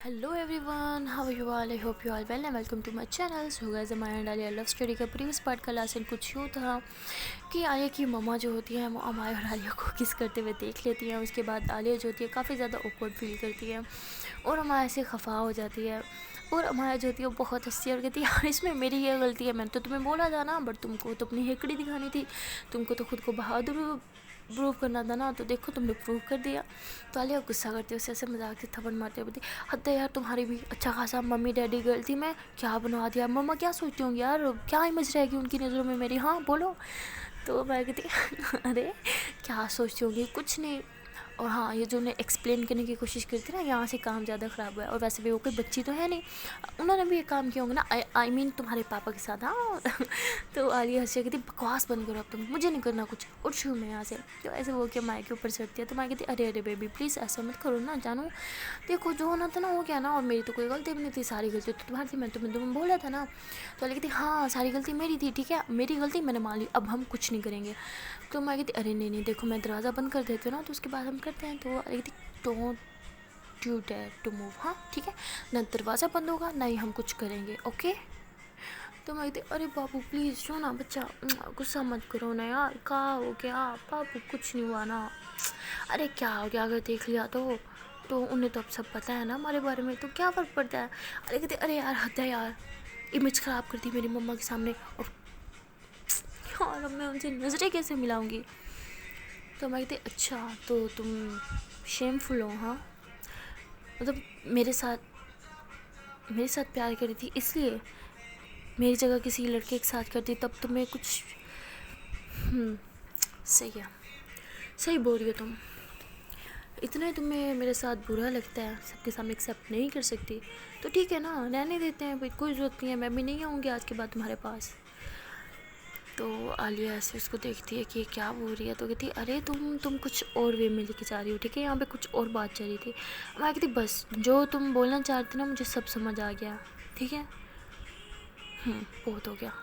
Hello everyone, how are you all? I hope you all well and welcome to my channel. So guys, हमारे डालिया love story का previous part का last कुछ यूँ था कि आलिया की मम्मा जो होती है वो अमाया और आलिया को किस करते हुए देख लेती हैं। उसके बाद आलिया जो होती है काफ़ी ज़्यादा ऑकवर्ड फील करती है और अमाया से खफा हो जाती है। और अमाया जो होती है वो बहुत हंसती है और कहती है यार इसमें मेरी ये गलती है, मैंने तो तुम्हें बोला था ना, बट तुमको तो अपनी हेकड़ी दिखानी थी, तुमको तो खुद को बहादुर प्रूव करना था ना, तो देखो तुमने प्रूव कर दिया। तो आलिया गुस्सा करती है, उससे ऐसे मजाक से थप्पड़ मारते हुए बोलती हद है यार, तुम्हारी भी अच्छा खासा मम्मी डैडी गर्ल थी, मैं क्या बनवा दिया, मम्मा क्या सोचती होंगी यार, क्या इमेज रहेगी उनकी नज़रों में मेरी, हाँ बोलो। तो मैं कहती अरे क्या सोचती होंगी, कुछ नहीं। और हाँ, ये जो उन्हें एक्सप्लेन करने की कोशिश करती है ना, यहाँ से काम ज़्यादा ख़राब हुआ है। और वैसे भी वो कोई बच्ची तो है नहीं, उन्होंने भी ये काम किया होंगे ना, आई मीन तुम्हारे पापा के साथ। हाँ तो आलिया हंसी कहती बकवास बंद करो अब तुम, मुझे नहीं करना कुछ, उठ शू मैं यहाँ से। तो ऐसे वो क्या माई के ऊपर चढ़ती है, तो माई कहती अरे अरे बेबी प्लीज़ ऐसा मत करो ना, जानू देखो जो होना था ना हो गया ना, और मेरी तो कोई गलती भी नहीं थी, सारी गलती तो तुम्हारी थी, मैं तुम्हें बोला था ना। तो आलिया कहती हाँ सारी गलती मेरी थी, ठीक है मेरी गलती मैंने मान ली, अब हम कुछ नहीं करेंगे। तो मैं कहती अरे नहीं नहीं देखो मैं दरवाज़ा बंद कर देती हूँ ना, तो उसके बाद हम करते हैं। तो अरे कहती don't you dare to move, हाँ ठीक है, ना दरवाज़ा बंद होगा ना ही हम कुछ करेंगे, ओके। तो मैं कहती अरे बाबू प्लीज़ सुनो ना बच्चा, गुस्सा मत करो ना यार, क्या हो गया बाबू, कुछ नहीं हुआ ना, अरे क्या हो गया, अगर देख लिया तो उन्हें तो अब सब पता है ना हमारे बारे में, तो क्या फ़र्क पड़ता है। अरे कहते अरे यार हद है यार, इमेज ख़राब करती मेरी मम्मा के सामने, और यार अब मैं उनसे नज़रें कैसे मिलाऊंगी। तो मैं कहती अच्छा तो तुम शेमफुल हो, हाँ मतलब मेरे साथ प्यार करी थी इसलिए, मेरी जगह किसी लड़के के साथ करती तब तुम्हें कुछ सही है, सही बोल रही हो तुम, इतना ही तुम्हें मेरे साथ बुरा लगता है, सबके सामने एक्सेप्ट नहीं कर सकती, तो ठीक है ना रहने देते हैं भाई, कोई ज़रूरत नहीं है, मैं भी नहीं आऊँगी आज के बाद तुम्हारे पास। तो आलिया ऐसे उसको देखती है कि क्या बोल रही है, तो कहती अरे तुम कुछ और वे में लेके जा रही हो, ठीक है यहाँ पे कुछ और बात चल रही थी। मैं कहती बस जो तुम बोलना चाहती ना मुझे सब समझ आ गया, ठीक है बहुत हो गया।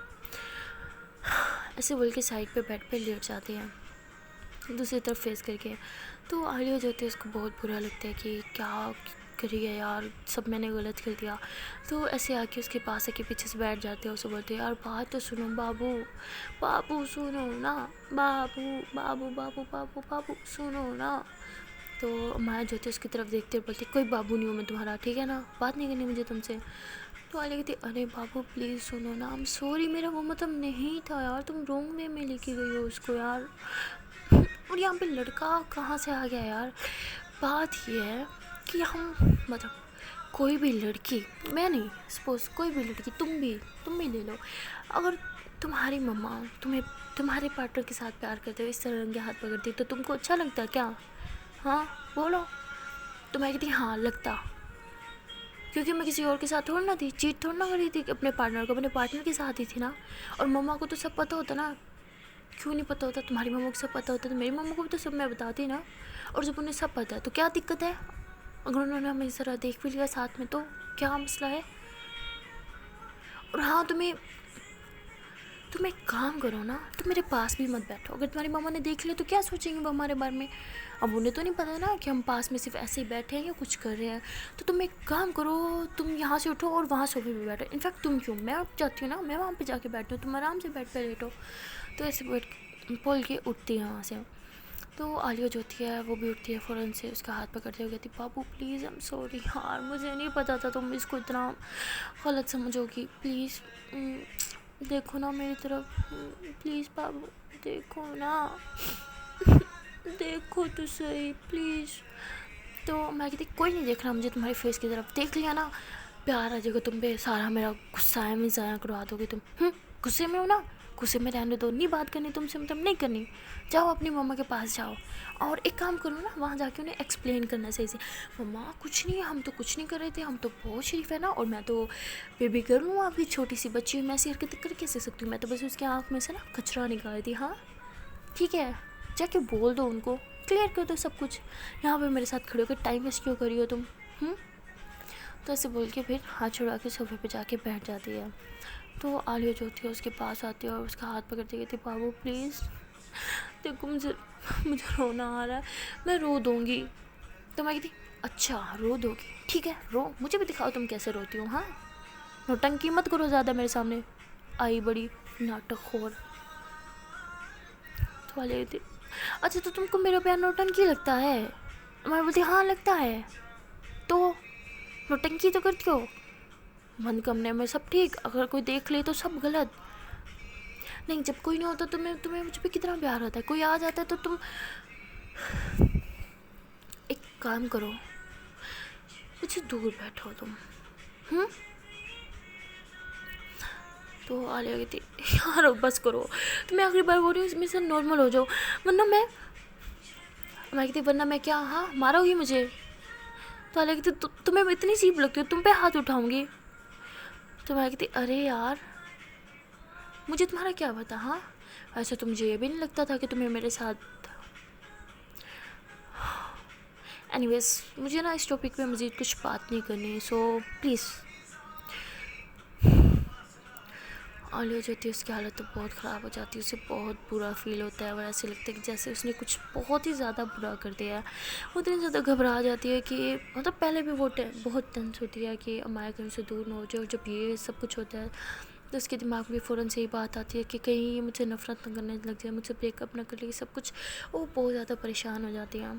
ऐसे बोल के साइड पे बेड पे लेट जाते हैं दूसरी तरफ फेस करके। तो आलिया जो होती है उसको बहुत बुरा लगता है कि क्या करी है यार, सब मैंने गलत कर दिया। तो ऐसे आके उसके पास आके पीछे से बैठ जाते हैं, उससे बोलते हैं यार बात तो सुनो बाबू, बाबू सुनो ना, बाबू बाबू बाबू बाबू बाबू सुनो ना। तो माया जो होती है उसकी तरफ देखते हुए बोलती कोई बाबू नहीं हूँ मैं तुम्हारा, ठीक है ना, बात नहीं करनी मुझे तुमसे। तो आलिया कहती अरे बाबू प्लीज़ सुनो ना, आई एम सॉरी, मेरा वो मतलब नहीं था यार, तुम रॉन्ग वे में लेके गई हो उसको यार। और यहाँ पे लड़का कहाँ से आ गया यार, बात ये है कि हम मतलब कोई भी लड़की, मैं नहीं सपोज कोई भी लड़की, तुम भी ले लो, अगर तुम्हारी मम्मा तुम्हें तुम्हारे पार्टनर के साथ प्यार करते हुए इस तरह रंगे हाथ पकड़ती तो तुमको अच्छा लगता है क्या, हाँ बोलो। तो मैं कहती हाँ लगता, क्योंकि मैं किसी और के साथ थोड़ा ना थी, चीट थोड़ा ना करी थी, अपने पार्टनर के साथ ही थी ना। और मम्मा को तो सब पता होता ना, क्यों नहीं पता होता, तुम्हारी मम्मा को सब पता होता तो मेरी मम्मा को भी तो सब मैं बताती ना। और जब उन्हें सब पता है तो क्या दिक्कत है, अगर उन्होंने हमें इस तरह देख भी लिया साथ में तो क्या मसला है। और हाँ तुम एक काम करो ना, तुम मेरे पास भी मत बैठो, अगर तुम्हारी मम्मा ने देख लिया तो क्या सोचेंगे वो हमारे बारे में, अब उन्हें तो नहीं पता ना कि हम पास में सिर्फ ऐसे ही बैठे हैं या कुछ कर रहे हैं। तो तुम एक काम करो, तुम यहाँ से उठो और वहाँ सोफे पे बैठो, इनफैक्ट तुम क्यों, मैं उठ जाती हूँ ना, मैं वहाँ पे जाके बैठती हूँ, तुम आराम से बेड पे लेटो। तो ऐसे बोल के उठती है वहाँ से। तो आलिया जो होती है वो भी उठती है फ़ौरन से, उसका हाथ पकड़ते हुए कहती बाबू प्लीज़ आई एम सॉरी यार, मुझे नहीं पता था तुम इसको इतना गलत समझोगी, प्लीज़ देखो ना मेरी तरफ, प्लीज़ बाबू देखो ना देखो तो सही प्लीज़। तो मैं कहती कोई नहीं देख रहा मुझे, तुम्हारी फेस की तरफ देख लिया ना प्यार आ जाएगा तुम पे, सारा मेरा गुस्सा है मैं ज़ाया करवा दोगे तुम, गुस्से में हो ना, गुस्से में रहने दो, नहीं बात करनी तुमसे मतलब नहीं करनी, जाओ अपनी मम्मा के पास जाओ। और एक काम करो ना, वहाँ जाके उन्हें एक्सप्लेन करना सही से, मम्मा कुछ नहीं, हम तो कुछ नहीं कर रहे थे, हम तो बहुत शरीफ है ना, और मैं तो बेबी गर्ल हूँ, आपकी छोटी सी बच्ची हूँ, मैं ऐसी हरकत कर कैसे सकती हूँ, मैं तो बस उसकी आँख में से ना कचरा निकाल रही थी, हाँ ठीक है जाके बोल दो उनको, क्लियर कर दो सब कुछ, यहाँ पर मेरे साथ खड़े होकर टाइम वेस्ट क्यों करी हो तुम। तो ऐसे बोल के फिर हाथ छुड़ा के सोफे पे जाके बैठ जाती है। तो आलिया जो होती है उसके पास आती है और उसका हाथ पकड़ती कहती बाबू प्लीज़ देखो मुझे रोना आ रहा है, मैं रो दूँगी। तो मैं कहती اچھا رو دو گی, ٹھیک ہے رو, مجھے بھی دکھاؤ تم کیسے روتی ہو. ہاں نوٹنکی مت کرو زیادہ میرے سامنے, آئی بڑی ناٹک خور. تو والے تھی اچھا تو تم کو میرا پیار نوٹنکی لگتا ہے؟ میں بولتی ہاں لگتا ہے, تو نوٹنکی تو کرتی ہو. من کمنے میں سب ٹھیک, اگر کوئی دیکھ لے تو سب غلط. نہیں جب کوئی نہیں ہوتا تمہیں مجھ پہ کتنا پیار ہوتا ہے, کوئی آ جاتا ہے تو تم ایک کام کرو, مجھے دور بیٹھو تم. تو عالیہ کہتی یار بس کرو, تو میں آخری بار بول رہی ہوں میرے ساتھ نارمل ہو جاؤ, ورنہ میں کہتی ورنہ میں کیا, ہاں مارو گی مجھے. تو عالیہ کہتی تمہیں اتنی سیپ لگتی ہو, تم پہ ہاتھ اٹھاؤں گی. تو میں کہتی ارے یار مجھے تمہارا کیا پتا, ہاں ایسا تو مجھے یہ بھی نہیں لگتا تھا کہ تمہیں میرے ساتھ. اینی ویز مجھے نا اس ٹاپک پہ مزید کچھ بات نہیں کرنی, سو پلیز. عالیہ جو ہوتی ہے اس کی حالت تو بہت خراب ہو جاتی ہے, اسے بہت برا فیل ہوتا ہے, اور ایسے لگتا ہے کہ جیسے اس نے کچھ بہت ہی زیادہ برا کر دیا ہے. وہ اتنی زیادہ گھبرا جاتی ہے کہ مطلب پہلے بھی وہ بہت ٹینس ہوتی ہے کہ امایا کہیں سے دور نہ ہو جائے, اور جب یہ سب کچھ ہوتا ہے تو اس کے دماغ میں فوراً سے یہ بات آتی ہے کہ کہیں یہ مجھے نفرت نہ کرنے لگ جائے, مجھ سے بریک اپ نہ کر لے, سب کچھ. وہ بہت زیادہ پریشان ہو جاتی ہیں.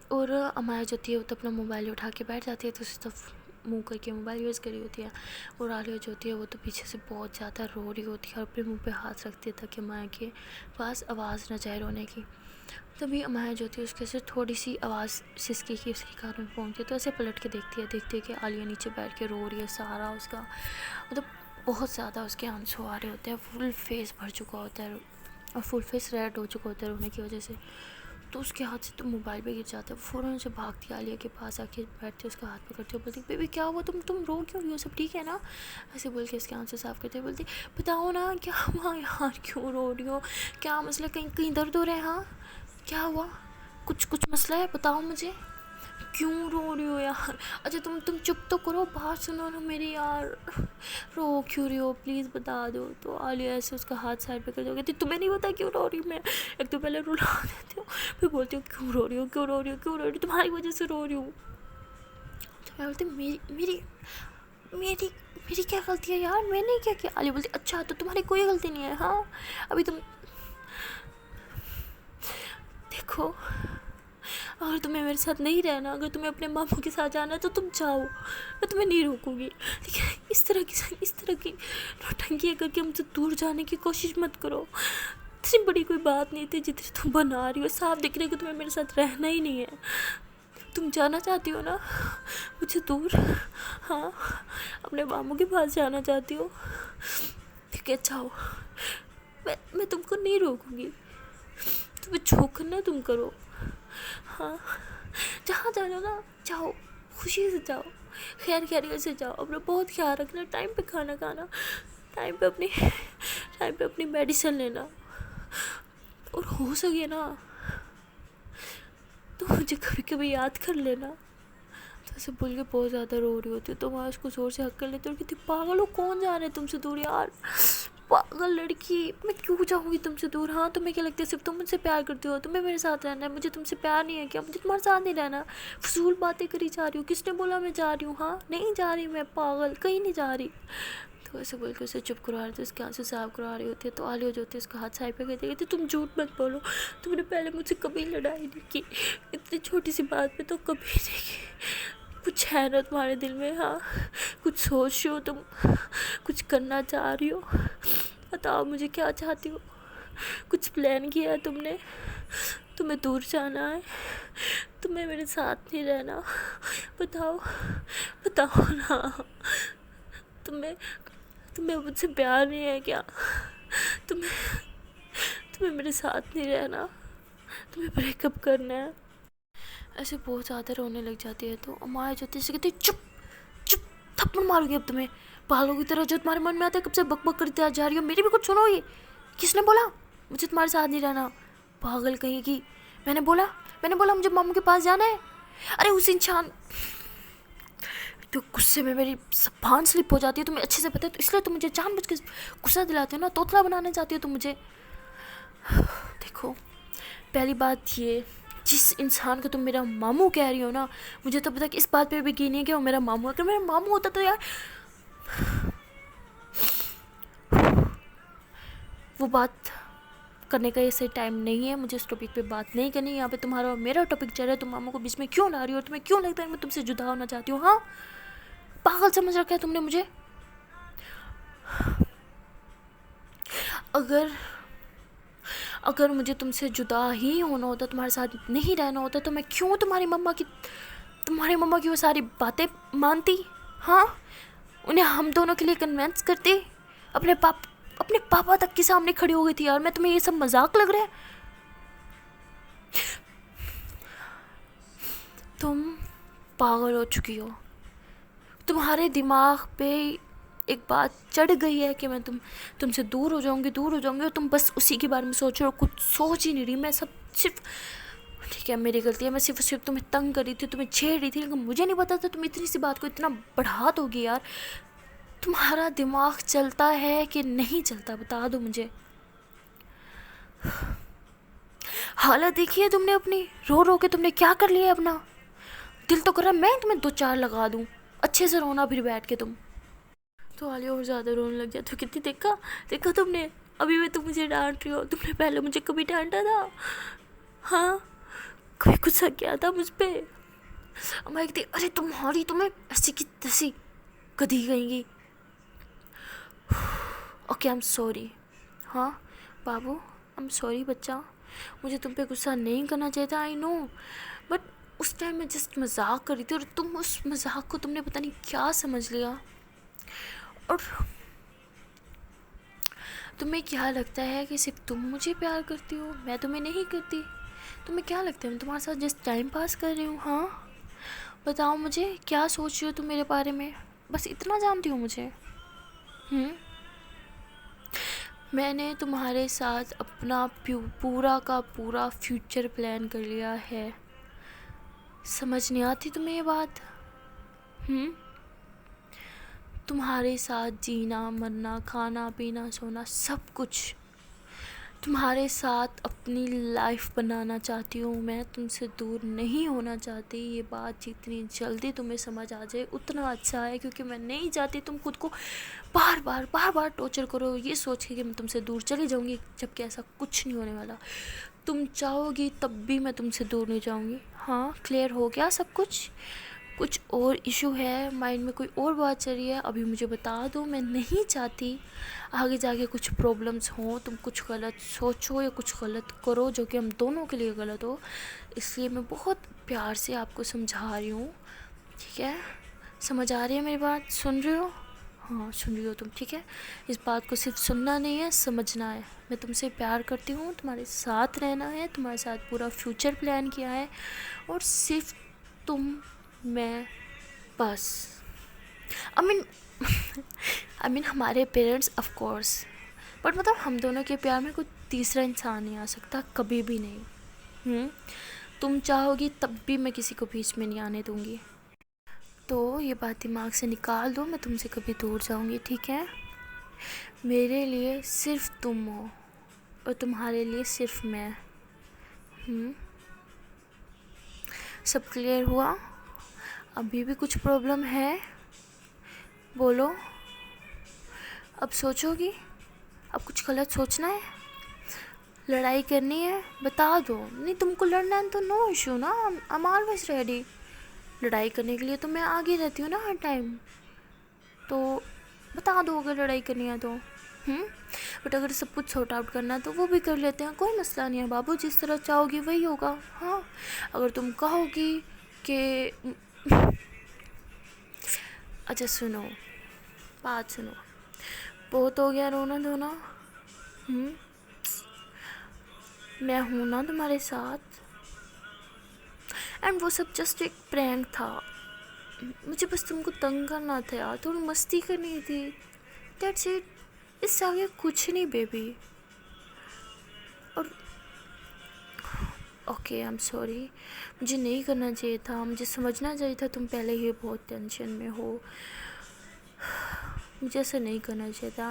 اور امایا جو ہوتی ہے وہ تو اپنا موبائل اٹھا کے بیٹھ جاتی ہے, تو اس طرف منہ کر کے موبائل یوز کری ہوتی ہے. اور عالیہ جو ہوتی ہے وہ تو پیچھے سے بہت زیادہ رو رہی ہوتی ہے, اور اپنے منہ پہ ہاتھ رکھتی ہے تاکہ امایا کے پاس آواز نہ جائے رونے کی. تبھی امایا جو ہوتی ہے اس کے سے تھوڑی سی آواز سسکی کی اس کے کان میں پہنچتی ہے, تو ایسے پلٹ کے دیکھتی ہے کہ عالیہ نیچے بیٹھ کے رو رہی ہے. سارا اس کا مطلب بہت زیادہ اس کے آنسو آ رہے ہوتے ہیں, فل فیس بھر چکا ہوتا ہے, اور فل فیس ریڈ ہو چکا ہوتا ہے رونے کی وجہ سے. تو اس کے ہاتھ سے تو موبائل پہ گر جاتا ہے, فوراً سے بھاگتی عالیہ کے پاس آ کے بیٹھتی ہے, اس کا ہاتھ پکڑتی ہے, بولتی بیبی کیا ہوا, تم رو کیوں رہی ہو, سب ٹھیک ہے نا. ایسے بول کے اس کے آنسو صاف کرتے, بولتی بتاؤ نا کیا ہوا یار, کیوں رو رہی ہو, کیا مسئلہ, کہیں درد ہو رہا ہے, ہاں کیا ہوا, کچھ مسئلہ ہے, بتاؤ مجھے, کیوں رو رہی ہو یار. اچھا تم چپ تو کرو, بات سنو نا میری یار, رو کیوں رہی ہو, پلیز بتا دو. تو عالیہ ایسے اس کا ہاتھ سائڈ پہ کر دو, کہتی تمہیں نہیں پتا کیوں رو رہی ہوں میں, ایک تو پہلے رلا دیتی ہوں, پھر بولتی ہوں کیوں رو رہی ہوں, تمہاری وجہ سے رو رہی ہوں. تو میں بولتی میری کیا غلطی ہے یار, میں نے کیا کیا. عالیہ بولتی اچھا تو تمہاری کوئی غلطی نہیں ہے, ہاں ابھی تم دیکھو, اگر تمہیں میرے ساتھ نہیں رہنا, اگر تمہیں اپنے ماموں کے ساتھ جانا ہے تو تم جاؤ, میں تمہیں نہیں روکوں گی, لیکن اس طرح کی نوٹنکی کر کے مجھ سے دور جانے کی کوشش مت کرو. اتنی بڑی کوئی بات نہیں تھی جتنی تم بنا رہی ہو, صاف دکھ رہا ہے کہ تمہیں میرے ساتھ رہنا ہی نہیں ہے. تم جانا چاہتی ہو نا مجھ سے دور, ہاں اپنے ماموں کے پاس جانا چاہتی ہو, ٹھیک ہے جاؤ, میں تم کو نہیں روکوں گی, تمہیں جو کرنا تم کرو, ہاں جہاں جانا نا جاؤ, خوشی سے جاؤ, خیریت سے جاؤ, اپنا بہت خیال رکھنا, ٹائم پہ کھانا کھانا, ٹائم پہ اپنی میڈیسن لینا, اور ہو سکے نا تو مجھے کبھی کبھی یاد کر لینا. تو ایسے بول کے بہت زیادہ رو رہی ہوتی ہے, تو وہاں اس کو زور سے حق کر لیتے, اور کہتی پاگل ہو, کون جا رہے ہیں تم سے دور یار, پاگل لڑکی, میں کیوں جاؤں گی تم سے دور, ہاں تمہیں کیا لگتا ہے صرف تم مجھ سے پیار کرتی ہو, تمہیں میرے ساتھ رہنا ہے, مجھے تم سے پیار نہیں ہے کیا, مجھے تمہارے ساتھ نہیں رہنا, فضول باتیں کری جا رہی ہوں, کس نے بولا میں جا رہی ہوں, ہاں نہیں جا رہی میں, پاگل کہیں نہیں جا رہی. تو ایسے بول کے اسے چپ کروا رہے تھے, اس کے آنسو صاف کروا رہی ہوتی ہے. تو عالیہ جو ہوتی ہے اس کا ہاتھ سائڈ پہ کہتی تم جھوٹ مت بولو, تم نے پہلے مجھ سے کبھی لڑائی نہیں کی, اتنی چھوٹی سی بات پہ تو کبھی نہیں کی, کچھ ہے نا تمہارے دل میں, ہاں کچھ سوچ رہی ہو تم, کچھ کرنا چاہ رہی ہو, بتاؤ مجھے کیا چاہتی ہو, کچھ پلان کیا ہے تم نے, تمہیں دور جانا ہے, تمہیں میرے ساتھ نہیں رہنا, بتاؤ نا, تمہیں مجھ سے پیار نہیں ہے کیا, تمہیں میرے ساتھ نہیں رہنا, تمہیں بریک اپ کرنا ہے. ایسے بہت زیادہ رونے لگ جاتی ہے. تو امایا جو ہوتی ہے اسے کہتی ہے چپ تھپڑ ماروں گی اب تمہیں, پاگلوں کی طرح جو تمہارے من میں آتا ہے کب سے بک بک کرتے جا رہی ہو, میری بھی کچھ سنو, یہ کس نے بولا مجھے تمہارے ساتھ نہیں رہنا, پاگل کہیں کی, میں نے بولا مجھے ماموں کے پاس جانا ہے. ارے اس انسان تو غصے میں میری زبان سلپ ہو جاتی ہے, تمہیں اچھے سے پتہ ہے, تو اس لیے تم مجھے جان بوجھ کے غصہ دلاتے ہو نا, توتلا بنانا چاہتی ہو تم مجھے. دیکھو پہلی بات یہ जिस इंसान को तुम मेरा मामू कह रही हो ना, मुझे तो पता कि इस बात पे भी यकीन नहीं है कि वो मेरा मामू है। अगर मेरा मामू होता तो यार वो बात करने का ये सही टाइम नहीं है, मुझे इस टॉपिक पे बात नहीं करनी। यहाँ पे तुम्हारा और मेरा टॉपिक चल रहा है, तुम मामू को बीच में क्यों ला रही हो? तुम्हें क्यों लगता है मैं तुमसे जुदा होना चाहती हूँ? हाँ, पागल समझ रखा है तुमने मुझे। अगर अगर मुझे तुमसे जुदा ही होना होता, तुम्हारे साथ नहीं रहना होता, तो मैं क्यों तुम्हारी मम्मा की वो सारी बातें मानती? हाँ, उन्हें हम दोनों के लिए कन्विंस करती। अपने पापा तक के सामने खड़ी हो गई थी यार मैं। तुम्हें ये सब मजाक लग रहा है? तुम पागल हो चुकी हो। तुम्हारे दिमाग पे एक बात चढ़ गई है कि मैं तुमसे दूर हो जाऊंगी और तुम बस उसी के बारे में सोच रहे हो, कुछ सोच ही नहीं रही। मैं सब सिर्फ, ठीक है मेरी गलती है, मैं सिर्फ तुम्हें तंग कर रही थी, तुम्हें छेड़ रही थी, लेकिन मुझे नहीं पता था तुम इतनी सी बात को इतना बढ़ा दोगी यार। तुम्हारा दिमाग चलता है कि नहीं चलता, बता दो मुझे। हालत देखी है तुमने अपनी, रो रो के तुमने क्या कर लिया है अपना। दिल तो कर रहा है मैं तुम्हें 2-4 लगा दूं, अच्छे से रोना फिर बैठ के तुम। तो आलिया और ज़्यादा रोने लग जाती। कितनी देखा तुमने, अभी भी तुम मुझे डांट रही हो। तुमने पहले मुझे कभी डांटा था? हाँ, कभी गुस्सा किया था मुझ पर? मैं कहती अरे तुम्हें ऐसी की तैसी कदी कहेंगी। Okay, I am sorry. हाँ बाबू, आई एम सॉरी बच्चा, मुझे तुम पे गुस्सा नहीं करना चाहिए था, आई नो, बट उस टाइम मैं जस्ट मजाक कर रही थी और तुम उस मजाक को तुमने पता नहीं क्या समझ लिया। और तुम्हें क्या लगता है कि सिर्फ तुम मुझे प्यार करती हो, मैं तुम्हें नहीं करती? तुम्हें क्या लगता है मैं तुम्हारे साथ जस्ट टाइम पास कर रही हूँ? हाँ बताओ मुझे, क्या सोच रही हो तुम मेरे बारे में? बस इतना जानती हो मुझे? मैंने तुम्हारे साथ अपना पूरा का पूरा फ्यूचर प्लान कर लिया है। समझ नहीं आती तुम्हें ये बात? तुम्हारे साथ जीना मरना, खाना पीना सोना, सब कुछ तुम्हारे साथ अपनी लाइफ बनाना चाहती हूँ मैं। तुमसे दूर नहीं होना चाहती। ये बात जितनी जल्दी तुम्हें समझ आ जाए उतना अच्छा है, क्योंकि मैं नहीं चाहती तुम खुद को बार बार टॉर्चर करो ये सोच के कि मैं तुमसे दूर चली जाऊँगी, जबकि ऐसा कुछ नहीं होने वाला। तुम चाहोगी तब भी मैं तुमसे दूर नहीं जाऊँगी। हाँ, क्लियर हो गया सब कुछ? कुछ और इशू है माइंड में, कोई और बात चल रही है? अभी मुझे बता दो। मैं नहीं चाहती आगे जाके कुछ प्रॉब्लम्स हों, तुम कुछ गलत सोचो या कुछ गलत करो जो कि हम दोनों के लिए गलत हो। इसलिए मैं बहुत प्यार से आपको समझा रही हूँ, ठीक है? समझ आ रही है मेरी बात? सुन रही हो? हाँ सुन रही हो तुम, ठीक है? इस बात को सिर्फ सुनना नहीं है, समझना है। मैं तुमसे प्यार करती हूँ, तुम्हारे साथ रहना है, तुम्हारे साथ पूरा फ्यूचर प्लान किया है, और सिर्फ तुम मैं बस। आई मीन हमारे पेरेंट्स ऑफ कोर्स, बट मतलब हम दोनों के प्यार में कोई तीसरा इंसान नहीं आ सकता, कभी भी नहीं। तुम चाहोगी तब भी मैं किसी को बीच में नहीं आने दूंगी। तो ये बात दिमाग से निकाल दो, मैं तुमसे कभी दूर जाऊंगी, ठीक है? मेरे लिए सिर्फ तुम हो और तुम्हारे लिए सिर्फ मैं। सब क्लियर हुआ? अभी भी कुछ प्रॉब्लम है? बोलो। अब सोचोगी? अब कुछ गलत सोचना है? लड़ाई करनी है? बता दो। नहीं तुमको लड़ना है तो नो इशू ना, आई एम ऑलवेज रेडी। लड़ाई करने के लिए तो मैं आगे रहती हूँ ना हर टाइम। तो बता दो अगर लड़ाई करनी है तो। बट अगर सब कुछ सॉर्ट आउट करना है तो वो भी कर लेते हैं, कोई मसला नहीं है बाबू। जिस तरह चाहोगी वही होगा। हाँ, अगर तुम कहोगी कि अच्छा सुनो, बात सुनो, बहुत हो गया रोना धोना। मैं हूँ ना तुम्हारे साथ, एंड वो सब जस्ट एक प्रैंक था। मुझे बस तुमको तंग करना था यार, थोड़ी मस्ती करनी थी, दैट्स इट। इससे आगे कुछ नहीं बेबी। और ओके, आई एम सॉरी, मुझे नहीं करना चाहिए था, मुझे समझना चाहिए था तुम पहले ही बहुत टेंशन में हो, मुझे ऐसा नहीं करना चाहिए था।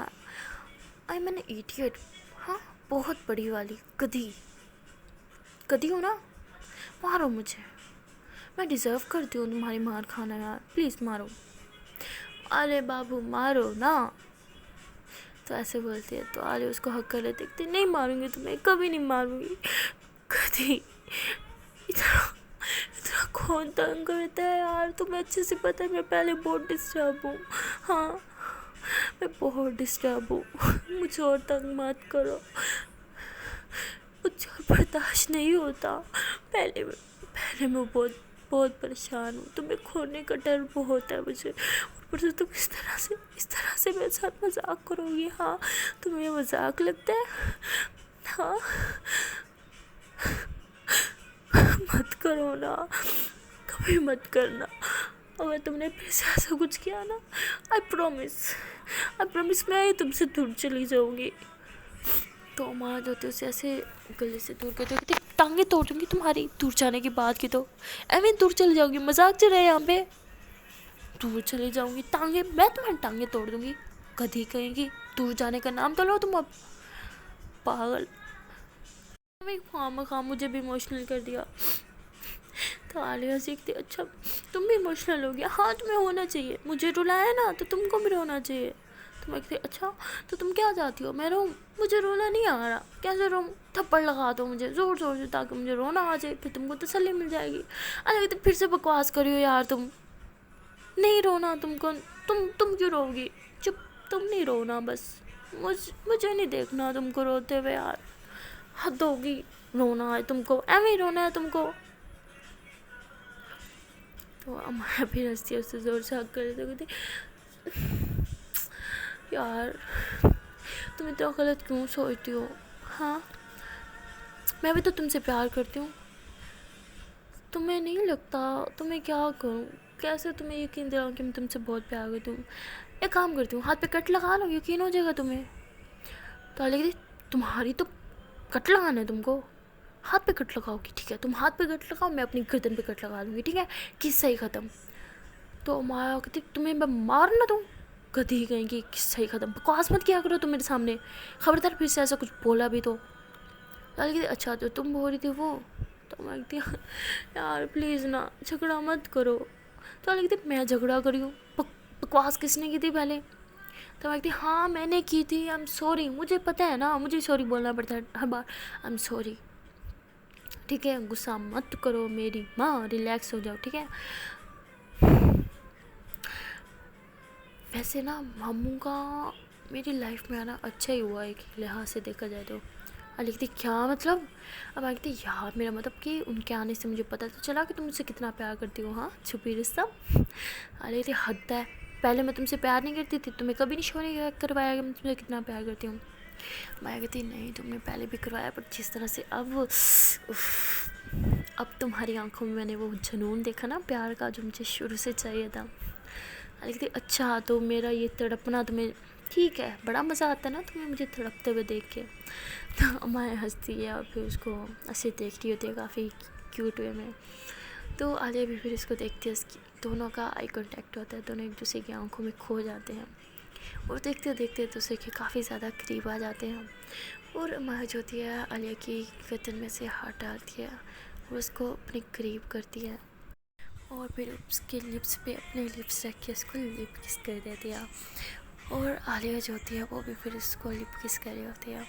I am an idiot. हाँ, बहुत बड़ी वाली गधी हो ना, مارو مجھے, میں ڈیزرو کرتی ہوں تمہاری مار کھانا یار, پلیز مارو. ارے بابو مارو نا, تو ایسے بولتی ہے. تو عالیہ اس کو حق کر لیتے کہ نہیں ماروں گی تمہیں, کبھی نہیں ماروں گی کبھی. اتنا اتنا کون تنگ کرتا ہے یار, تمہیں اچھے سے پتہ ہے میں پہلے بہت ڈسٹرب ہوں. ہاں میں بہت ڈسٹرب ہوں, مجھے اور تنگ مت کرو, مجھے اور برداشت نہیں ہوتا. پہلے میں بہت بہت پریشان ہوں, تمہیں کھونے کا ڈر بہت ہے مجھے. اوپر سے تم اس طرح سے میرے ساتھ مذاق کرو گی. ہاں تمہیں یہ مذاق لگتا ہے؟ ہاں مت کرو نا, کبھی مت کرنا. اگر تم نے پھر سے ایسا کچھ کیا نا, آئی پرومس میں تم سے دور چلی جاؤں گی. تو ماں جو ہوتی ہے اسے ایسے گلے سے دور کرتے ہوتے ٹانگیں توڑ دوں گی تمہاری, دور جانے کی بات کی تو ایویں دور چلی جاؤں گی, مذاق چل رہا ہے یہاں پہ, دور چلی جاؤں گی. ٹانگیں, میں تمہاری ٹانگیں توڑ دوں گی, گدھی کہیں گی. دور جانے کا نام تو لو تم اب, پاگل. خواہ مجھے بھی ایموشنل کر دیا. تو عالیہ سیکھتی اچھا تم بھی ایموشنل ہو گیا, ہاں تمہیں ہونا چاہیے, مجھے رلایا نا تو تم کو بھی رونا چاہیے. تو میں کہتی اچھا تو تم کیا چاہتی ہو میں روؤں؟ مجھے رونا نہیں آ رہا, کیسے روؤں؟ تھپڑ لگا دو مجھے زور زور سے تاکہ مجھے رونا آ جائے, پھر تم کو تسلی مل جائے گی. ارے تو پھر سے بکواس کری ہو یار, تم نہیں رونا, تم کو تم کیوں رو گی؟ چپ, تم نہیں رونا بس, مجھے نہیں دیکھنا تم کو روتے ہوئے یار, حد ہوگی. رونا ہے تم کو, ایویں رونا ہے تم کو. تو ہمارا بھی ہنستی ہے, اس سے زور سے حق کر دیتے, کہتے یار تم اتنا غلط کیوں سوچتی ہو؟ ہاں میں بھی تو تم سے پیار کرتی ہوں, تمہیں نہیں لگتا؟ تمہیں کیا کروں, کیسے تمہیں یقین دلاؤں کہ میں تم سے بہت پیار کرتی ہوں؟ ایک کام کرتی ہوں, ہاتھ پہ کٹ لگا لو, یقین ہو جائے گا تمہیں. تو لگی تمہاری تو کٹ لگانا ہے تم کو, ہاتھ پہ کٹ لگاؤ گی, ٹھیک ہے تم ہاتھ پہ کٹ لگاؤ, میں اپنی گردن پہ کٹ لگا لوں گی, ٹھیک ہے قصہ ہی ختم. تو مایا کہتی تمہیں میں مار نہ دوں, گدھی کہیں گی, قصہ ہی ختم, بکواس مت کیا کرو تم میرے سامنے, خبردار پھر سے ایسا کچھ بولا بھی تو. کہتی اچھا جو تم بول رہی تھی وہ. تو میں کہتی یار پلیز نا جھگڑا مت کرو. تو کہتی میں جھگڑا کری ہوں, بکواس کس نے کی تھی پہلے؟ تو میں کہتی ہاں میں نے کی تھی, آئی ایم سوری, مجھے پتہ ہے نا, مجھے سوری بولنا پڑتا ہے ہر بار, آئی ایم سوری. ٹھیک ہے غصہ مت کرو میری ماں, ریلیکس ہو جاؤ, ٹھیک ہے. ویسے نا ماموں کا میری لائف میں آنا اچھا ہی ہوا, ایک لحاظ سے دیکھا جائے تو. لکھتی کیا مطلب؟ اب میں کہتی یار میرا مطلب کہ ان کے آنے سے مجھے پتہ تو چلا کہ تم مجھ سے کتنا پیار کرتی ہو. ہاں چھپی رشتہ. لکھتی حد ہے, پہلے میں تم سے پیار نہیں کرتی تھی, تمہیں کبھی نہیں شو نہیں کروایا کہ میں تم سے کتنا پیار کرتی ہوں. میں کہتی نہیں تم نے پہلے بھی کروایا, پر جس طرح سے اب تمہاری آنکھوں میں میں نے وہ جنون دیکھا نا پیار کا, جو مجھے شروع سے چاہیے تھا. لکھتی اچھا تو میرا یہ تڑپنا تمہیں ٹھیک ہے, بڑا مزہ آتا ہے نا تمہیں مجھے تڑپتے ہوئے دیکھ کے. تو میں ہنستی ہے, اور پھر اس کو ایسے دیکھتی ہوتی ہے کافی کیوٹ وے میں. تو عالیہ بھی پھر اس کو دیکھتی ہے, اس کی دونوں کا آئی کانٹیکٹ ہوتا ہے, دونوں ایک دوسرے کی آنکھوں میں کھو جاتے ہیں, اور دیکھتے دیکھتے دوسرے کے کافی زیادہ قریب آ جاتے ہیں. اور مہج ہوتی ہے عالیہ کی گردن میں سے ہاتھ ڈالتی ہے, اور اس کو اپنے قریب کرتی ہے, اور پھر اس کے لپس پہ اپنے لپس رکھ کے اس کو لپ کس کر دیتی ہے. اور عالیہ جو ہوتی ہے وہ بھی پھر اس کو لپ کس کر رہی ہوتی ہے.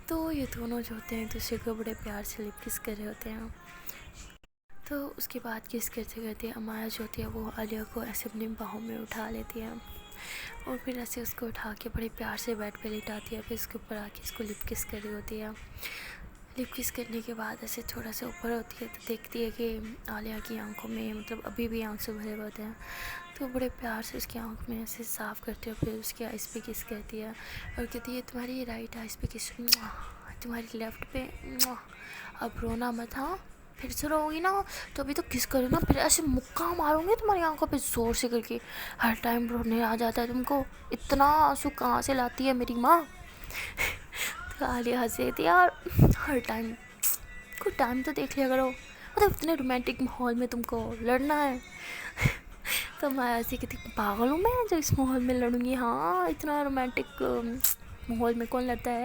تو یہ دونوں جو ہوتے ہیں ایک دوسرے کو بڑے پیار سے لپ کس کر رہے ہوتے ہیں. تو اس کے بعد کس کرتے کرتے امایا جو ہوتی ہے وہ عالیہ کو ایسے اپنی باہوں میں اٹھا لیتی ہے, اور پھر ایسے اس کو اٹھا کے بڑے پیار سے بیڈ پہ لٹاتی ہے, پھر اس کے اوپر آ کے اس کو لپ کس کر رہی ہوتی ہے. لپ کس کرنے کے بعد ایسے تھوڑا سا اوپر ہوتی ہے, تو دیکھتی ہے کہ عالیہ کی آنکھوں میں مطلب ابھی بھی آنسو بھرے ہوئے ہوتے ہیں. تو بڑے پیار سے اس کی آنکھ میں ایسے صاف کرتی ہے, پھر اس کی آئس پہ کس کرتی ہے, اور کہتی ہے تمہاری رائٹ آئس پہ کس, تمہاری لیفٹ پہ, اب رونا مت. ہاں پھر سے رو گی نا تو ابھی تو کس کروں نا, پھر ایسے مکہ ماروں گی تمہاری آنکھوں پہ زور سے کر کے, ہر ٹائم رونے آ جاتا ہے تم کو, اتنا آنسو کہاں سے لاتی ہے میری ماں. تو عالیہ ہنسی تھی یار, ہر ٹائم کوئی ٹائم تو دیکھ لیا کرو, مطلب اتنے رومانٹک ماحول میں تم کو لڑنا ہے. تو میں ایسی کہتی پاگل ہوں میں جو اس ماحول میں لڑوں گی, ہاں اتنا رومانٹک ماحول میں کون لڑتا ہے.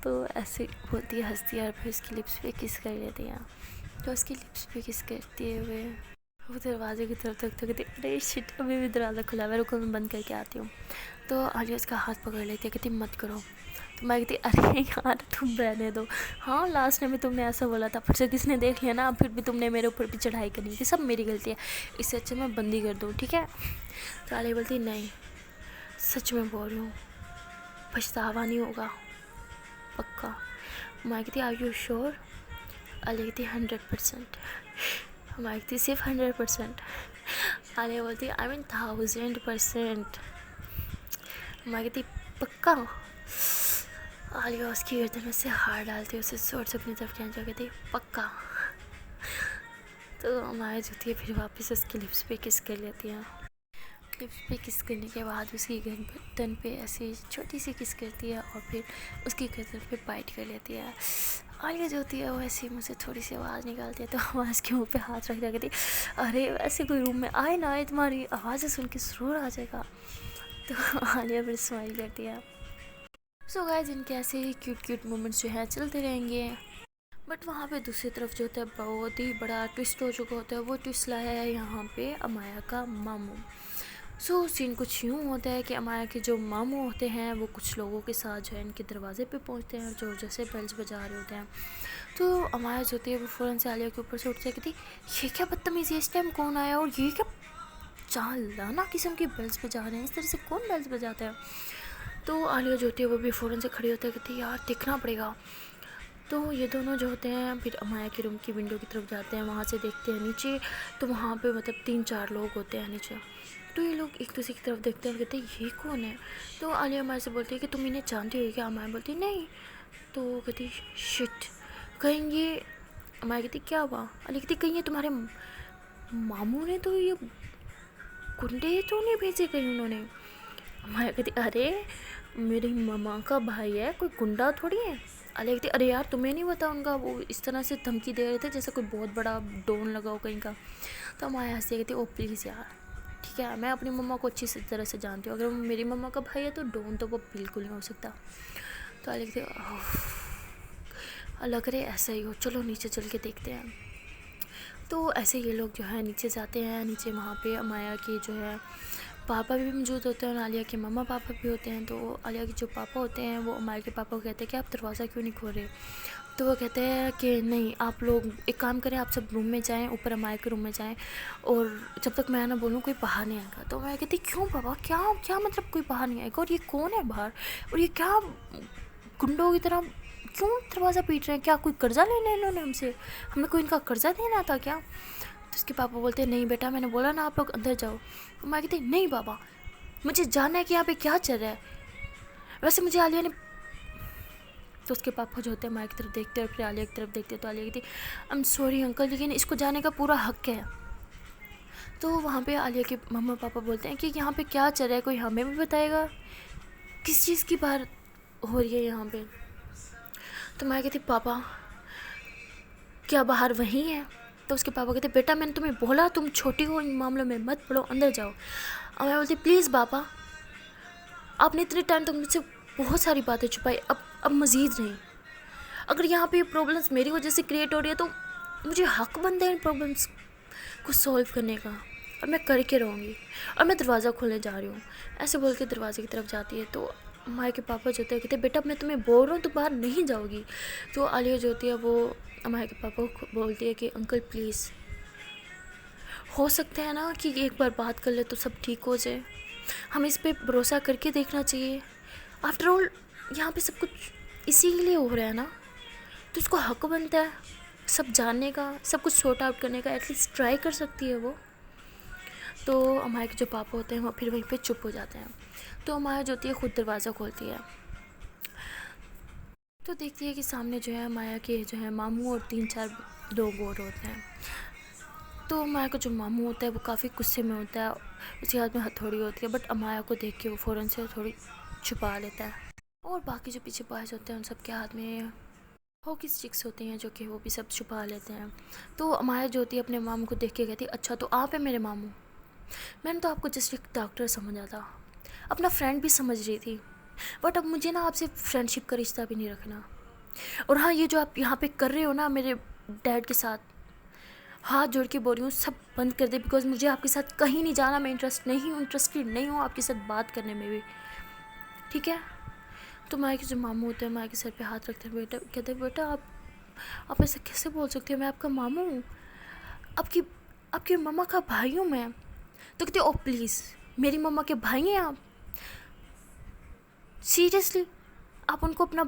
تو ایسے بولتی ہے ہنستی ہے, اور پھر اس کی لپس پہ کس کر لیتی ہیں. تو اس کی لپس پہ کس کرتے ہوئے وہ دروازے کی طرف تک کہتی ارے شٹ ابھی بھی دروازہ کھلا ہوا ہے، رکو میں بند کر کے آتی ہوں. تو عالیہ اس کا ہاتھ پکڑ لیتی ہے، کہتی مت کرو. تو میں کہتی ارے یار تم رہنے دو. ہاں لاسٹ میں تم نے ایسا بولا تھا، پھر سے کس نے دیکھ لیا نا، پھر بھی تم نے میرے اوپر بھی چڑھائی کرنی تھی، سب میری غلطی ہے، اس سے اچھا میں بندی کر دوں ٹھیک ہے. تو عالیہ بولتی نہیں سچ میں بول رہی ہوں، پچھتاوا نہیں ہوگا پکا. میں کہتی آر یو شیور؟ عالیہ کہتی 100%. میں کہتی صرف 100%؟ عالیہ بولتی آئی مین 1000%. میں کہتی پکا؟ عالیہ اس کی گردن میں سے ہار ڈالتی ہے، اسے زور سے اپنی طرف کھینچا، کہتی پکا. تو ہماری جو ہوتی ہے پھر واپس اس کے لپس پہ کس کر لیتی ہیں. لپس پہ کس کرنے کے بعد اس کی گردن پہ ایسی چھوٹی سی کس کرتی ہے اور پھر اس کی گردن پہ بائٹ کر لیتی ہے. عالیہ جو ہوتی ہے وہ ایسی مجھ سے تھوڑی سی آواز نکالتی ہے تو آواز کے منہ پہ ہاتھ رکھ دیا کرتی ارے ویسے کوئی روم میں آئے نہ آئے تمہاری آوازیں سن کے سرور آ جائے گا. تو عالیہ پھر اسمائل کرتی ہے. سو گائز ان کے ایسے ہی کیوٹ کیوٹ مومنٹس جو ہیں چلتے رہیں گے. بٹ وہاں پہ دوسری طرف جو ہوتا ہے بہت ہی بڑا ٹوسٹ ہو چکا ہوتا ہے. وہ ٹوسٹ لایا ہے یہاں پہ امایا کا ماموں. سو سین کچھ یوں ہوتا ہے کہ امایا کے جو ماموں ہوتے ہیں وہ کچھ لوگوں کے ساتھ جو ہے ان کے دروازے پہ پہنچتے ہیں جو جیسے بیلز بجا رہے ہوتے ہیں. تو امایا جو ہوتی ہے وہ فوراً سے عالیہ کے اوپر سے اٹھتے کہتی یہ کیا بدتمیزی ہے، اس ٹائم کون آیا اور یہ کیا چالانا قسم کی بیلز بجا رہے ہیں، اس طرح سے کون بیلز بجاتا ہے. تو عالیہ جو ہوتی ہے وہ بھی فوراً سے کھڑی ہوتی ہے، کہتی یار دیکھنا پڑے گا. تو یہ دونوں جو ہوتے ہیں پھر امایا کے روم کی ونڈو کی طرف جاتے ہیں، وہاں سے دیکھتے ہیں نیچے تو وہاں پہ مطلب 3-4 لوگ ہوتے ہیں نیچے. تو یہ لوگ ایک دوسرے کی طرف دیکھتے ہیں اور کہتے ہیں یہ کون ہے. تو عالیہ امایا سے بولتی ہے کہ تم انہیں جانتی ہو کیا؟ امایا بولتی نہیں. تو وہ کہتی شٹ کہیں یہ، امایا کہتی کیا ہوا؟ عالیہ کہتی کہیں یہ تمہارے ماموں نے تو یہ گنڈے تو نہیں بھیجے کہیں انہوں نے؟ امایا کہتی ارے میری ماما کا بھائی ہے، کوئی گنڈا تھوڑی ہے. عالیہ کہتی ارے یار تمہیں نہیں پتا ان کا وہ اس طرح سے دھمکی دے رہے تھے جیسے کوئی بہت بڑا ڈون لگا ہو کہیں کا. تو امایا ہنستی کہتی او پلیز یار ٹھیک ہے میں اپنی مما کو اچھی طرح سے جانتی ہوں، اگر وہ میری مما کا بھائی ہے تو ڈون تو وہ بالکل نہیں ہو سکتا. تو عالیہ کہتی لگ رہے ایسا ہی ہو، چلو نیچے چل کے دیکھتے ہیں. تو ایسے یہ لوگ جو ہے نیچے جاتے ہیں. نیچے وہاں پہ امایا کے جو ہے پاپا بھی موجود ہوتے ہیں اور عالیہ کے مما پاپا بھی ہوتے ہیں. تو عالیہ کے جو پاپا ہوتے ہیں وہ امایا کے پاپا کو کہتے ہیں کہ آپ دروازہ کیوں نہیں کھول رہے. تو وہ کہتے ہیں کہ نہیں آپ لوگ ایک کام کریں، آپ سب روم میں جائیں، اوپر امایا کے روم میں جائیں اور جب تک میں نہ بولوں کوئی باہر نہیں آئے گا. تو میں کہتی کیوں پاپا کیا مطلب کوئی باہر نہیں آئے گا، اور یہ کون ہے باہر، اور یہ کیا گنڈوں کی طرح کیوں دروازہ پیٹ رہے ہیں، کیا کوئی قرضہ لینا ہے انہوں نے ہم سے، ہمیں کوئی ان کا قرضہ دینا تھا کیا؟ تو اس کے پاپا بولتے ہیں نہیں بیٹا میں نے بولا نا آپ لوگ اندر جاؤ. تو میں کہتی نہیں بابا مجھے جاننا ہے کہ یہاں پہ کیا چل رہا ہے، ویسے مجھے عالیہ نے. تو اس کے پاپا جو ہوتے ہیں ماں کی طرف دیکھتے اور پھر عالیہ کی طرف دیکھتے. تو عالیہ کہتی آئی ایم سوری انکل لیکن اس کو جانے کا پورا حق ہے. تو وہاں پہ عالیہ کے مما پاپا بولتے ہیں کہ یہاں پہ کیا چل رہا ہے، کوئی ہمیں بھی بتائے گا کس چیز کی بات ہو رہی ہے یہاں پہ. تو میں کہتی پاپا کیا باہر وہیں ہے؟ تو اس کے پاپا کہتے بیٹا میں نے تمہیں بولا تم چھوٹی ہو ان معاملوں میں مت پڑو، اندر جاؤ. اور میں بولتی پلیز پاپا آپ نے اتنے ٹائم تک مجھ سے بہت ساری باتیں چھپائی، اب مزید نہیں. اگر یہاں پہ پرابلمس میری وجہ سے کریٹ ہو رہی ہے تو مجھے حق بنتا ہے ان پرابلمس کو سولو کرنے کا، اور میں کر کے رہوں گی، اور میں دروازہ کھولنے جا رہی ہوں. ایسے بول کے دروازے کی طرف جاتی ہے. تو امایا کے پاپا جو ہوتے ہیں کہتے بیٹا میں تمہیں بول رہا ہوں تو باہر نہیں جاؤ گی. تو عالیہ جو ہوتی ہے وہ امایا کے پاپا کو بولتی ہے کہ انکل پلیز ہو سکتا ہے نا کہ ایک بار بات کر لے تو سب ٹھیک ہو جائے، ہمیں اس پہ بھروسہ کر کے دیکھنا چاہیے. آفٹر آل یہاں پہ سب کچھ اسی لیے ہو رہا ہے نا، تو اس کو حق بنتا ہے سب جاننے کا، سب کچھ سورٹ آؤٹ کرنے کا، ایٹ لیسٹ ٹرائی کر سکتی ہے وہ. تو امایا کے جو پاپا ہوتے ہیں وہ پھر وہیں پہ چپ ہو جاتے ہیں. تو امایا جو ہوتی ہے خود دروازہ کھولتی ہے تو دیکھتی ہے کہ سامنے جو ہے امایا کے جو ہے ماموں اور 3-4 لوگ اور ہوتے ہیں. تو امایا کا جو ماموں ہوتا ہے وہ کافی غصے میں ہوتا ہے، اس کے ہاتھ میں ہتھوڑی ہوتی ہے، بٹ امایا کو دیکھ کے وہ فوراً سے تھوڑی چھپا لیتا ہے. اور باقی جو پیچھے بوائز ہوتے ہیں ان سب کے ہاتھ میں ہاکی اسٹکس ہوتی ہیں جو کہ وہ بھی سب چھپا لیتے ہیں. تو امایا جو ہوتی ہے اپنے ماموں کو دیکھ کے کہتی ہے اچھا تو آپ ہیں میرے ماموں، میں نے تو آپ کو جسٹ ایک ڈاکٹر سمجھا تھا، اپنا فرینڈ بھی سمجھ رہی تھی، بٹ اب مجھے نا آپ سے فرینڈ شپ کا رشتہ بھی نہیں رکھنا. اور ہاں یہ جو آپ یہاں پہ کر رہے ہو نا میرے ڈیڈ کے ساتھ हाथ जोड़ के बोल रही हूँ, सब बंद कर दे, बिकॉज मुझे आपके साथ कहीं नहीं जाना, मैं इंटरेस्टेड नहीं हूँ आपके साथ बात करने में भी, ठीक है। तो माया के जो मामू होते हैं माया के सर पे हाथ रखते हैं, बेटा कहते हैं बेटा आप ऐसे कैसे बोल सकते हो, मैं आपका मामू हूँ, आपकी मम्मा का भाई हूँ मैं। तो कहते ओ प्लीज़, मेरी मम्मा के भाई हैं आप, सीरियसली आप उनको अपना,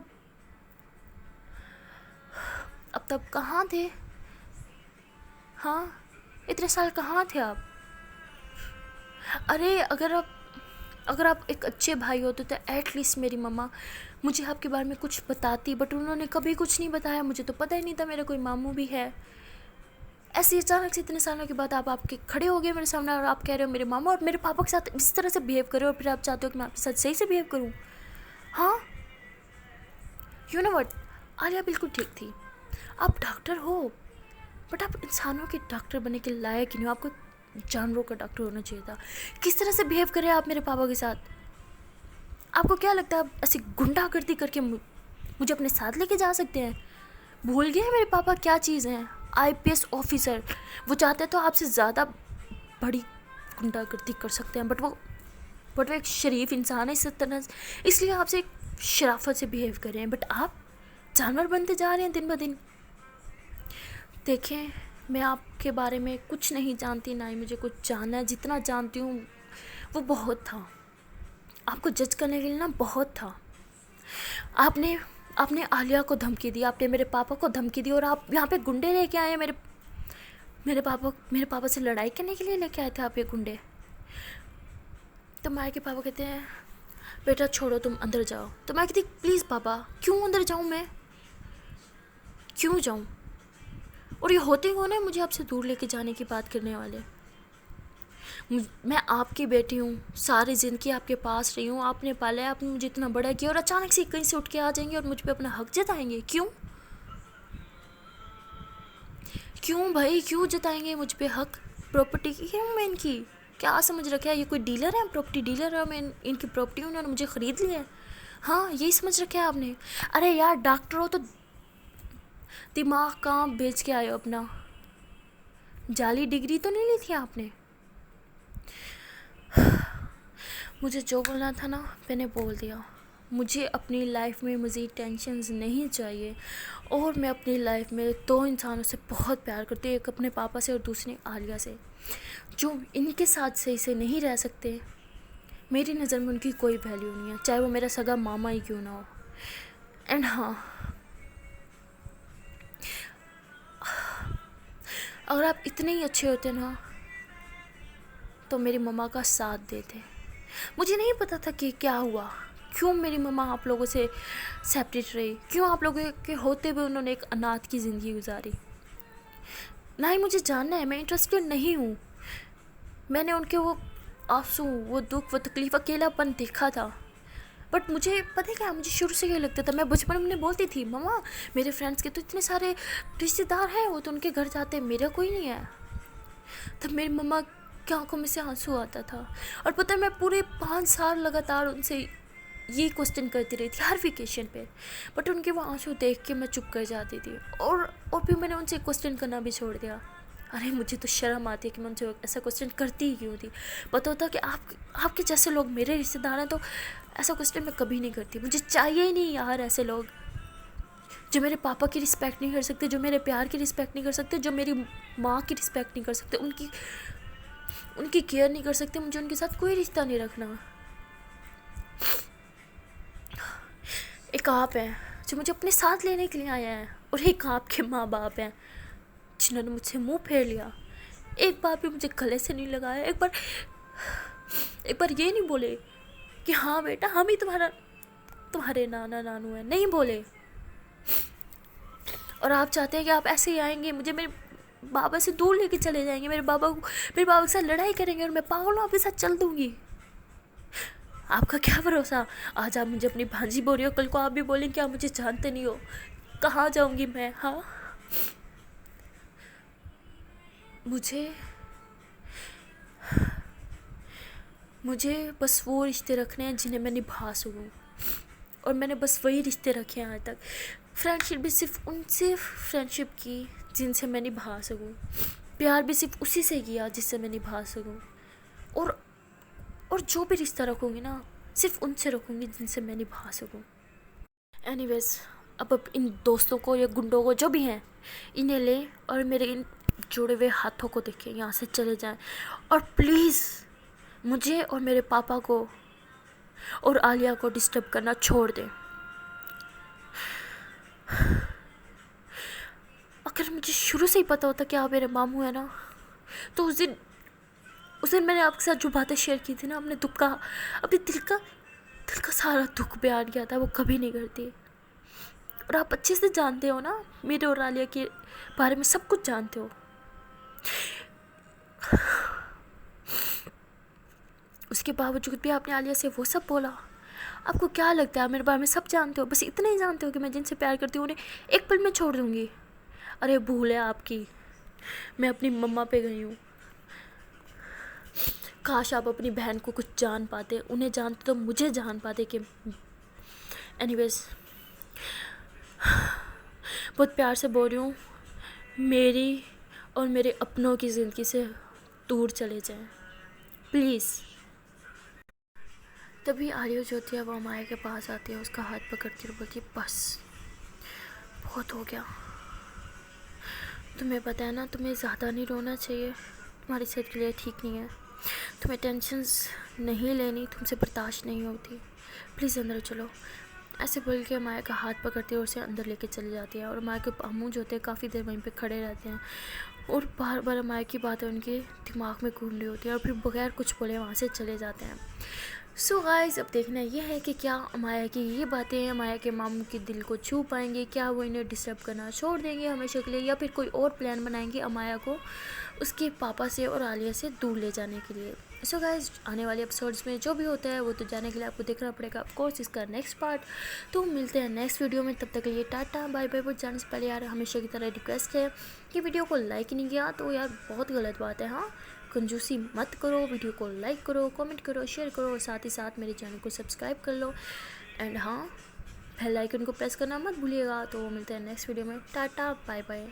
अब तब कहाँ थे, हाँ इतने साल कहाँ थे आप। अरे अगर आप एक अच्छे भाई होते तो एट लीस्ट मेरी मम्मा मुझे आपके बारे में कुछ बताती, बट उन्होंने कभी कुछ नहीं बताया, मुझे तो पता ही नहीं था मेरा कोई मामू भी है। ऐसे अचानक से इतने सालों के बाद आप आपके खड़े हो गए मेरे सामने और आप कह रहे हो मेरे मामा, और मेरे पापा के साथ इस तरह से बिहेव करो, और फिर आप चाहते हो कि मैं आपके साथ सही से बिहेव करूँ। हाँ यू नो व्हाट, आलिया बिल्कुल ठीक थी, आप डॉक्टर हो बट आप इंसानों के डॉक्टर बनने के लायक ही नहीं हो, आपको जानवरों का डॉक्टर होना चाहिए था। किस तरह से बिहेव करे आप मेरे पापा के साथ, आपको क्या लगता है आप ऐसी गुंडागर्दी करके मुझे अपने साथ लेके जा सकते हैं। भूल गए हैं मेरे पापा क्या चीज़ हैं, आईपीएस ऑफिसर, वो चाहते तो आपसे ज़्यादा बड़ी गुंडागर्दी कर सकते हैं, बट वो एक शरीफ इंसान है, इस तरह इसलिए आपसे एक शराफत से बिहेव कर रहे हैं, बट आप जानवर बनते जा रहे हैं दिन ब दिन। देखें मैं आपके बारे में कुछ नहीं जानती, ना ही मुझे कुछ जानना है, जितना जानती हूँ वो बहुत था, आपको जज करने के लिए ना बहुत था। आपने आलिया को धमकी दी, आपने मेरे पापा को धमकी दी, और आप यहाँ पे गुंडे लेके आए हैं मेरे पापा से लड़ाई करने के लिए लेके आए थे आप ये गुंडे। तो माया के पापा कहते हैं बेटा छोड़ो तुम अंदर जाओ। तो मैं कहती प्लीज़ पापा क्यों अंदर जाऊँ, मैं क्यों जाऊँ, और ये होते कौन है मुझे आपसे दूर लेके जाने की बात करने वाले। मैं आपकी बेटी हूँ, सारी ज़िंदगी आपके पास रही हूँ, आपने पाला है, आपने मुझे इतना बड़ा किया, और अचानक से कहीं से उठ के आ जाएंगे और मुझ पे अपना हक जताएंगे। क्यों भाई, क्यों जताएंगे मुझ पे हक, प्रॉपर्टी की हूँ मैं इनकी, क्या समझ रखा है, ये कोई डीलर है, प्रॉपर्टी डीलर है, मैं इनकी प्रॉपर्टी, उन्होंने मुझे ख़रीद लिया है, हाँ यही समझ रखा है आपने। अरे यार डॉक्टर हो तो दिमाग कहाँ बेच के आए हो अपना, जाली डिग्री तो नहीं ली थी आपने। मुझे जो बोलना था ना मैंने बोल दिया, मुझे अपनी लाइफ में मज़ीद टेंशन्स नहीं चाहिए, और मैं अपनी लाइफ में दो इंसानों से बहुत प्यार करती हूँ, एक अपने पापा से और दूसरी आलिया से, जो इनके साथ सही से नहीं रह सकते। मेरी नज़र में उनकी कोई वैल्यू नहीं है, चाहे वो मेरा सगा मामा ही क्यों ना हो। एंड हाँ, अगर आप इतने ही अच्छे होते ना तो मेरी मम्मा का साथ देते। मुझे नहीं पता था कि क्या हुआ, क्यों मेरी मम्मा आप लोगों से सेपरेट रही, क्यों आप लोगों के होते हुए उन्होंने एक अनाथ की ज़िंदगी गुजारी। ना ही मुझे जानना है, मैं इंटरेस्टेड नहीं हूँ। मैंने उनके वो आंसू, वो दुख, वो तकलीफ़, अकेलापन देखा था, बट मुझे पता है क्या, मुझे शुरू से ये लगता था, मैं बचपन में बोलती थी मम्मा मेरे फ्रेंड्स के तो इतने सारे रिश्तेदार हैं, वो तो उनके घर जाते हैं, मेरा कोई नहीं है। तब मेरी मम्मा की आंखों में से आंसू आता था, और पता है मैं पूरे 5 साल लगातार उनसे ये क्वेश्चन करती रही थी हर वेकेशन पे, बट उनके वो आंसू देख के मैं चुप कर जाती थी, और फिर मैंने उनसे क्वेश्चन करना भी छोड़ दिया। अरे मुझे तो शर्म आती है कि मैं उनसे ऐसा क्वेश्चन करती ही क्यों थी। पता होता कि आपके जैसे लोग मेरे रिश्तेदार हैं तो ऐसा क्वेश्चन मैं कभी नहीं करती। मुझे चाहिए ही नहीं यार ऐसे लोग जो मेरे पापा की रिस्पेक्ट नहीं कर सकते, जो मेरे प्यार की रिस्पेक्ट नहीं कर सकते, जो मेरी माँ की रिस्पेक्ट नहीं कर सकते, उनकी केयर नहीं कर सकते। मुझे उनके साथ कोई रिश्ता नहीं रखना। एक आप हैं जो मुझे अपने साथ लेने के लिए आया है, और एक आपके माँ बाप हैं जिन्होंने मुझसे मुंह फेर लिया, एक बार भी मुझे गले से नहीं लगाया, एक बार ये नहीं बोले कि हाँ बेटा हम ही तुम्हारे नाना नानू हैं, नहीं बोले। और आप चाहते हैं कि आप ऐसे ही आएंगे, मुझे मेरे बाबा से दूर लेके चले जाएंगे, मेरे बाबा के साथ लड़ाई करेंगे, और मैं पागल हूँ आपके साथ चल दूँगी। आपका क्या भरोसा, आज आप मुझे अपनी भांजी बोल रही हो, कल को आप भी बोलेंगे कि आप मुझे जानते नहीं हो, कहाँ जाऊँगी मैं। हाँ मुझे बस वो रिश्ते रखने हैं जिन्हें मैं निभा सकूँ, और मैंने बस वही रिश्ते रखे हैं आज तक। फ्रेंडशिप भी सिर्फ उनसे फ्रेंडशिप की जिनसे मैं निभा सकूँ। प्यार भी सिर्फ उसी से किया जिससे मैं निभा सकूं, और और जो भी रिश्ता रखूंगी ना सिर्फ उनसे रखूंगी जिनसे मैं निभा सकूं। एनीवेज, अब इन दोस्तों को या गुंडों को जो भी हैं इन्हें ले और मेरे इन जुड़े हुए हाथों को देखें, यहाँ से चले जाएं, और प्लीज़ मुझे और मेरे पापा को और आलिया को डिस्टर्ब करना छोड़ दें। अगर मुझे शुरू से ही पता होता कि आप मेरे मामू हैं ना, तो उस दिन मैंने आपके साथ जो बातें शेयर की थी ना, अपने दुख का, अपने दिल का सारा दुख बयान किया था, वो कभी नहीं करती। और आप अच्छे से जानते हो ना, मेरे और आलिया के बारे में सब कुछ जानते हो। उसके बावजूद भी आपने आलिया से वो सब बोला। आपको क्या लगता है आप मेरे बारे में सब जानते हो? बस इतना ही जानते हो कि मैं जिनसे प्यार करती हूँ उन्हें एक पल में छोड़ दूँगी। अरे भूल है आपकी, मैं अपनी मम्मा पे गई हूँ। काश आप अपनी बहन को कुछ जान पाते, उन्हें जानते तो मुझे जान पाते कि एनीवेज, बहुत प्यार से बोल रही हूँ, मेरी और मेरे अपनों की ज़िंदगी से दूर चले जाएं प्लीज़। तभी आलिया जो होती है वो अमाया के पास आती है, उसका हाथ पकड़ती है और बोलती है बस बहुत हो गया। तुम्हें पता है ना, तुम्हें ज़्यादा नहीं रोना चाहिए, तुम्हारी सेहत के लिए ठीक नहीं है, तुम्हें टेंशन्स नहीं लेनी, तुमसे बर्दाश्त नहीं होती, प्लीज़ अंदर चलो। ऐसे बोल के अमाया का हाथ पकड़ती है और उसे अंदर लेके चली जाती है। और अमाया के मामू जो होते हैं काफ़ी देर वहीं पे खड़े रहते हैं और बार बार अमाया की बातें उनके दिमाग में घूम रही होती है और फिर बगैर कुछ बोले वहाँ से चले जाते हैं। सो गाइस, अब देखना ये है कि क्या अमाया की ये बातें अमाया के मामू के दिल को छू पाएंगे, क्या वो इन्हें डिस्टर्ब करना छोड़ देंगे हमेशा के लिए, या फिर कोई और प्लान बनाएंगे अमाया को उसके पापा से और आलिया से दूर ले जाने के लिए। सो गाइस, आने वाले एपिसोड्स में जो भी होता है वो तो जाने के लिए आपको देखना पड़ेगा ऑफ कोर्स इसका नेक्स्ट पार्ट। तो मिलते हैं नेक्स्ट वीडियो में, तब तक के लिए टाटा बाय बाय। बट जाने से पहले यार हमेशा की तरह रिक्वेस्ट है कि वीडियो को लाइक नहीं किया तो यार बहुत गलत बात है, हाँ, कंजूसी मत करो, वीडियो को लाइक करो, कमेंट करो, शेयर करो और साथ ही साथ मेरे चैनल को सब्सक्राइब कर लो। एंड हाँ, बेल आइकन को प्रेस करना मत भूलिएगा। तो मिलते हैं नेक्स्ट वीडियो में, टाटा बाय बाय।